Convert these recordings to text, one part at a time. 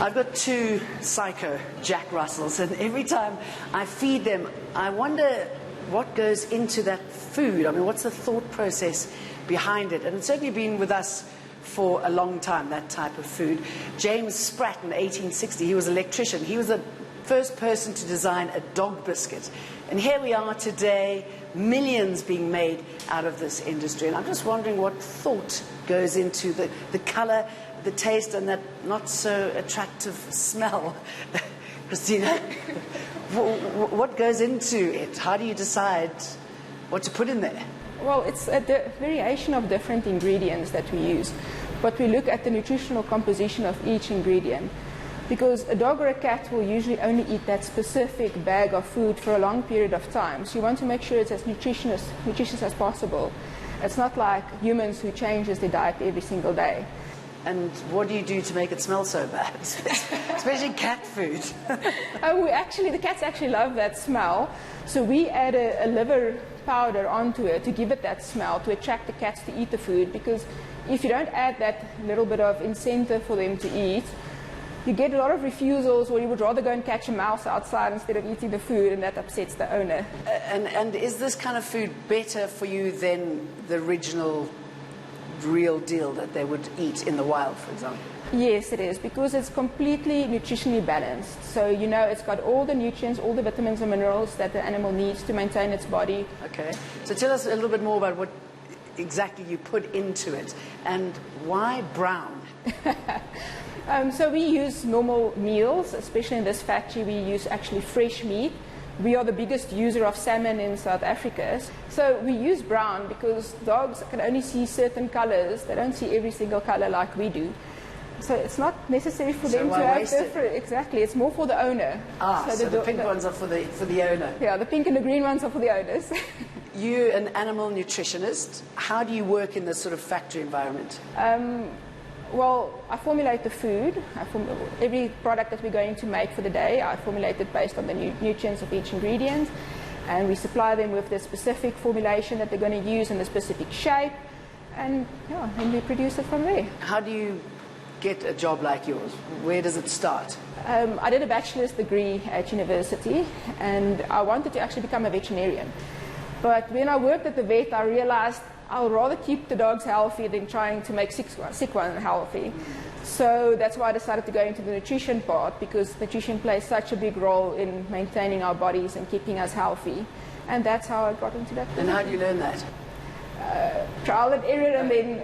I've got two psycho Jack Russells, and every time I feed them, I wonder what goes into that food. I mean, what's the thought process behind it? And it's certainly been with us for a long time, that type of food. James Spratt in 1860, he was an electrician. He was the first person to design a dog biscuit. And here we are today, millions being made out of this industry. And I'm just wondering what thought goes into the colour, the taste, and that not so attractive smell. Christina, what goes into it? How do you decide what to put in there? Well, it's a variation of different ingredients that we use. But we look at the nutritional composition of each ingredient. Because a dog or a cat will usually only eat that specific bag of food for a long period of time. So you want to make sure it's as nutritious as possible. It's not like humans who changes their diet every single day. And what do you do to make it smell so bad? Especially cat food. The cats actually love that smell. So we add a liver powder onto it to give it that smell, to attract the cats to eat the food. Because if you don't add that little bit of incentive for them to eat, you get a lot of refusals, or you would rather go and catch a mouse outside instead of eating the food, and that upsets the owner. And is this kind of food better for you than the original real deal that they would eat in the wild, for example? Yes, it is, because it's completely nutritionally balanced. So, it's got all the nutrients, all the vitamins and minerals that the animal needs to maintain its body. Okay. So tell us a little bit more about what exactly you put into it, and why brown? So we use normal meals, especially in this factory. We use actually fresh meat. We are the biggest user of salmon in South Africa. So we use brown because dogs can only see certain colors. They don't see every single color like we do. So it's not necessary for them to have different. Exactly, it's more for the owner. So the pink ones are for the owner. Yeah, the pink and the green ones are for the owners. You're an animal nutritionist. How do you work in this sort of factory environment? Well, I formulate the food. Every product that we're going to make for the day, I formulate it based on the nutrients of each ingredient. And we supply them with the specific formulation that they're going to use in the specific shape. And we produce it from there. How do you get a job like yours? Where does it start? I did a bachelor's degree at university, and I wanted to actually become a veterinarian. But when I worked at the vet, I realized I would rather keep the dogs healthy than trying to make sick one healthy. So that's why I decided to go into the nutrition part, because nutrition plays such a big role in maintaining our bodies and keeping us healthy. And that's how I got into that. And how do you learn that? Trial and error, and then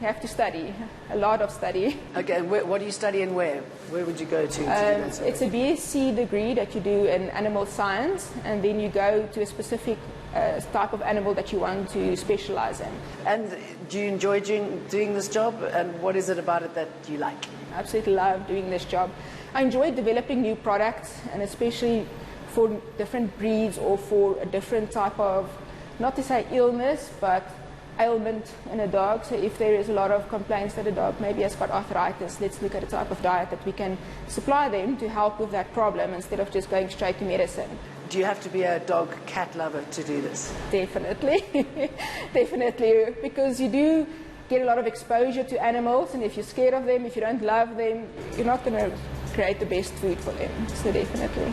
you have to study, a lot of study. Okay, and what do you study and where? Where would you go to do that? It's a BSc degree that you do in animal science, and then you go to a specific type of animal that you want to specialize in. And do you enjoy doing this job? And what is it about it that you like? I absolutely love doing this job. I enjoy developing new products, and especially for different breeds or for a different type of, not to say illness, but ailment in a dog. So if there is a lot of complaints that a dog maybe has got arthritis, let's look at a type of diet that we can supply them to help with that problem instead of just going straight to medicine. Do you have to be a dog-cat lover to do this? Definitely. Definitely, because you do get a lot of exposure to animals, and if you're scared of them, if you don't love them, you're not going to create the best food for them. So definitely.